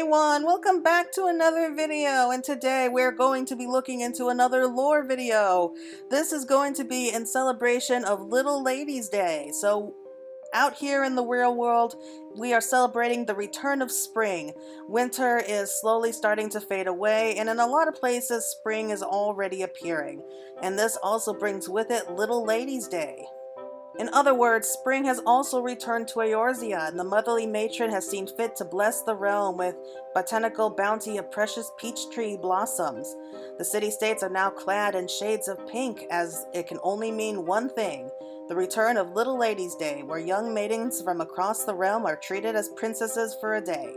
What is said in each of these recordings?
everyone, welcome back to another video, and today we're going to be looking into another lore video. This is going to be in celebration of Little Ladies Day. So out here in the real world, we are celebrating the return of spring. Winter is slowly starting to fade away, and in a lot of places spring is already appearing. And this also brings with it Little Ladies Day. In other words, spring has also returned to Eorzea, and the motherly matron has seen fit to bless the realm with botanical bounty of precious peach tree blossoms. The city-states are now clad in shades of pink, as it can only mean one thing: the return of Little Ladies' Day, where young maidens from across the realm are treated as princesses for a day.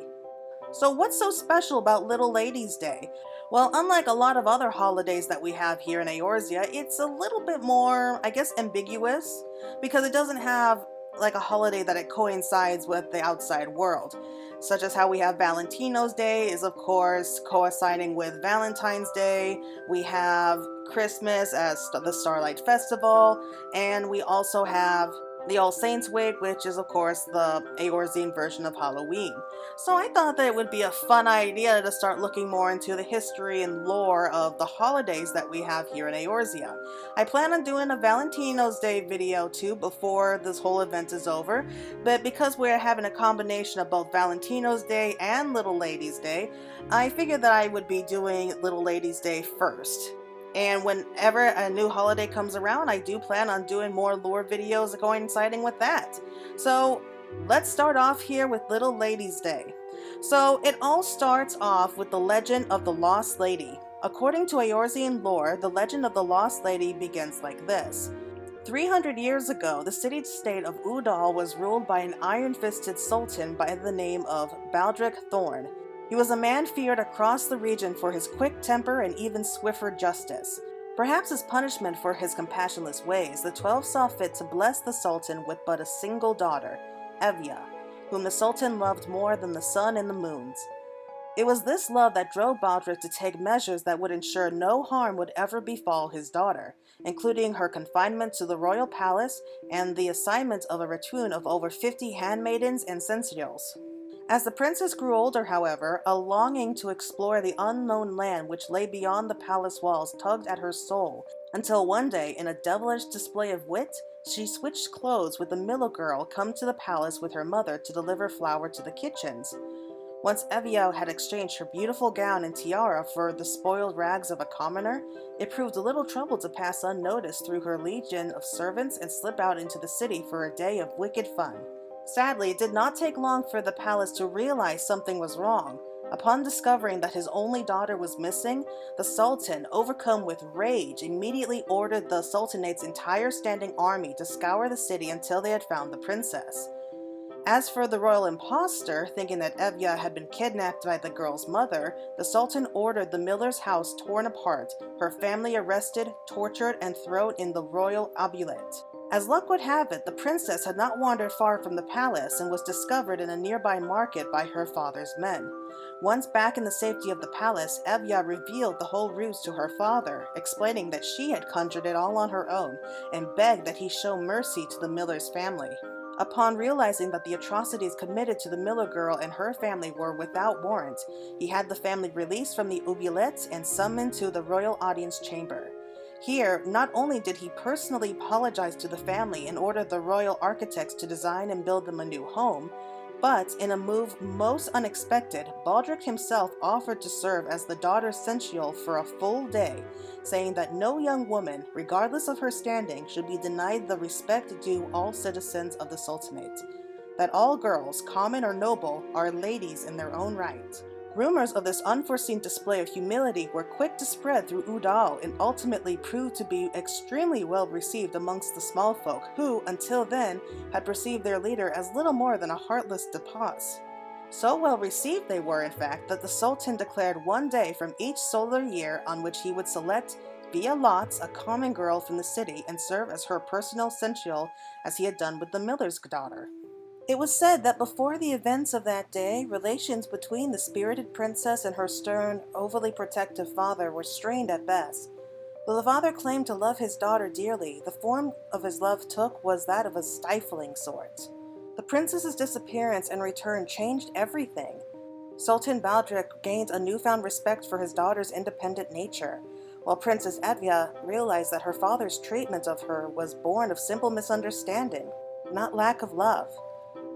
So what's so special about Little Ladies' Day? Well, unlike a lot of other holidays that we have here in Eorzea, it's a little bit more, I guess, ambiguous, because it doesn't have like a holiday that it coincides with the outside world. Such as how we have Valentino's Day is of course coinciding with Valentine's Day, we have Christmas as the Starlight Festival, and we also have the All Saints Week, which is of course the Eorzean version of Halloween. So I thought that it would be a fun idea to start looking more into the history and lore of the holidays that we have here in Eorzea. I plan on doing a Valentino's Day video too before this whole event is over, but because we're having a combination of both Valentino's Day and Little Ladies' Day, I figured that I would be doing Little Ladies' Day first. And whenever a new holiday comes around, I do plan on doing more lore videos coinciding with that. So let's start off here with Little Ladies' Day. So it all starts off with the legend of the Lost Lady. According to Eorzean lore, the legend of the Lost Lady begins like this. 300 years ago, the city-state of Udal was ruled by an iron-fisted sultan by the name of Baldric Thorn. He was a man feared across the region for his quick temper and even swifter justice. Perhaps as punishment for his compassionless ways, the 12 saw fit to bless the Sultan with but a single daughter, Evya, whom the Sultan loved more than the sun and the moons. It was this love that drove Baldric to take measures that would ensure no harm would ever befall his daughter, including her confinement to the royal palace and the assignment of a retinue of over 50 handmaidens and sentinels. As the princess grew older, however, a longing to explore the unknown land which lay beyond the palace walls tugged at her soul, until one day, in a devilish display of wit, she switched clothes with the miller girl come to the palace with her mother to deliver flour to the kitchens. Once Evya had exchanged her beautiful gown and tiara for the spoiled rags of a commoner, it proved a little trouble to pass unnoticed through her legion of servants and slip out into the city for a day of wicked fun. Sadly, it did not take long for the palace to realize something was wrong. Upon discovering that his only daughter was missing, the Sultan, overcome with rage, immediately ordered the Sultanate's entire standing army to scour the city until they had found the princess. As for the royal impostor, thinking that Evya had been kidnapped by the girl's mother, the Sultan ordered the miller's house torn apart, her family arrested, tortured, and thrown in the royal amulet. As luck would have it, the princess had not wandered far from the palace and was discovered in a nearby market by her father's men. Once back in the safety of the palace, Evya revealed the whole ruse to her father, explaining that she had conjured it all on her own, and begged that he show mercy to the miller's family. Upon realizing that the atrocities committed to the miller girl and her family were without warrant, he had the family released from the oubliette and summoned to the royal audience chamber. Here, not only did he personally apologize to the family and order the royal architects to design and build them a new home, but in a move most unexpected, Baldric himself offered to serve as the daughter's sentinel for a full day, saying that no young woman, regardless of her standing, should be denied the respect due all citizens of the Sultanate, that all girls, common or noble, are ladies in their own right. Rumors of this unforeseen display of humility were quick to spread through Udal and ultimately proved to be extremely well received amongst the small folk who, until then, had perceived their leader as little more than a heartless depas. So well received they were, in fact, that the Sultan declared one day from each solar year on which he would select via lots a common girl from the city and serve as her personal sentinel as he had done with the miller's daughter. It was said that before the events of that day, relations between the spirited princess and her stern, overly protective father were strained at best. Though the father claimed to love his daughter dearly, the form of his love took was that of a stifling sort. The princess's disappearance and return changed everything. Sultan Baldric gained a newfound respect for his daughter's independent nature, while Princess Evia realized that her father's treatment of her was born of simple misunderstanding, not lack of love.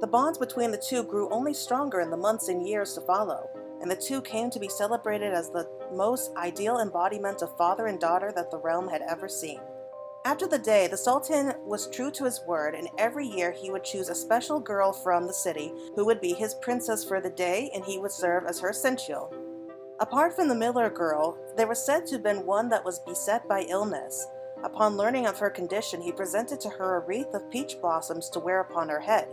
The bonds between the two grew only stronger in the months and years to follow, and the two came to be celebrated as the most ideal embodiment of father and daughter that the realm had ever seen. After the day, the Sultan was true to his word, and every year he would choose a special girl from the city who would be his princess for the day, and he would serve as her sensual. Apart from the miller girl, there was said to have been one that was beset by illness. Upon learning of her condition, he presented to her a wreath of peach blossoms to wear upon her head.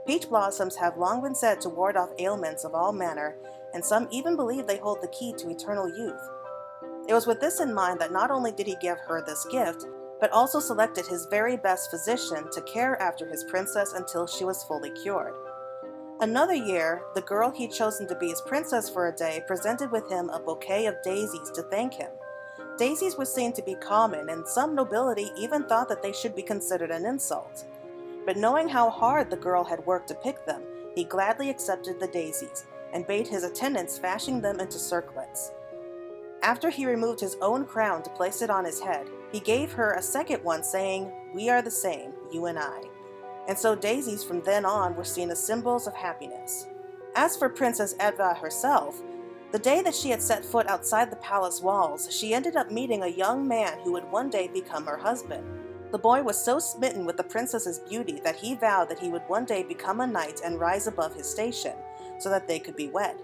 Peach blossoms have long been said to ward off ailments of all manner, and some even believe they hold the key to eternal youth. It was with this in mind that not only did he give her this gift, but also selected his very best physician to care after his princess until she was fully cured. Another year, the girl he'd chosen to be his princess for a day presented with him a bouquet of daisies to thank him. Daisies were seen to be common, and some nobility even thought that they should be considered an insult. But knowing how hard the girl had worked to pick them, he gladly accepted the daisies, and bade his attendants fashion them into circlets. After he removed his own crown to place it on his head, he gave her a second one saying, "We are the same, you and I." And so daisies from then on were seen as symbols of happiness. As for Princess Edva herself, the day that she had set foot outside the palace walls, she ended up meeting a young man who would one day become her husband. The boy was so smitten with the princess's beauty that he vowed that he would one day become a knight and rise above his station, so that they could be wed.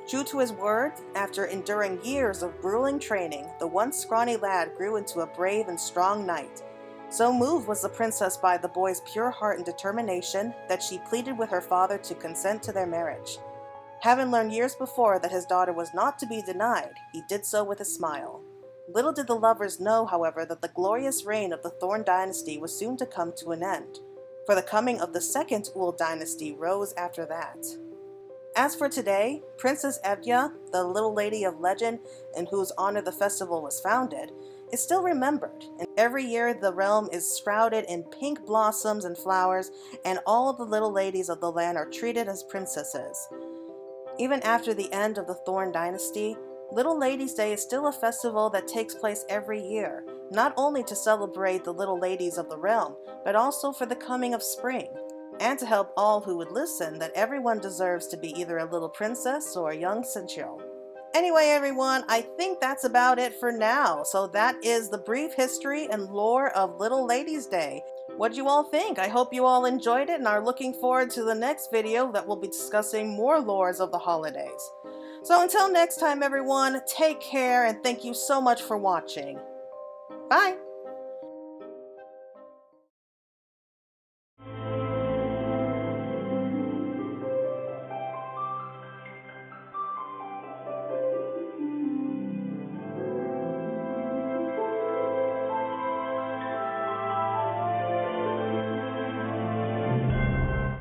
True to his word, after enduring years of grueling training, the once scrawny lad grew into a brave and strong knight. So moved was the princess by the boy's pure heart and determination that she pleaded with her father to consent to their marriage. Having learned years before that his daughter was not to be denied, he did so with a smile. Little did the lovers know, however, that the glorious reign of the Thorn dynasty was soon to come to an end, for the coming of the second Ul dynasty rose after that. As for today, Princess Evia, the little lady of legend in whose honor the festival was founded, is still remembered, and every year the realm is shrouded in pink blossoms and flowers, and all the little ladies of the land are treated as princesses. Even after the end of the Thorn dynasty, Little Ladies' Day is still a festival that takes place every year, not only to celebrate the little ladies of the realm, but also for the coming of spring, and to help all who would listen that everyone deserves to be either a little princess or a young sensual. Anyway, everyone, I think that's about it for now. So that is the brief history and lore of Little Ladies' Day. What do you all think? I hope you all enjoyed it and are looking forward to the next video that will be discussing more lores of the holidays. So until next time, everyone, take care and thank you so much for watching. Bye!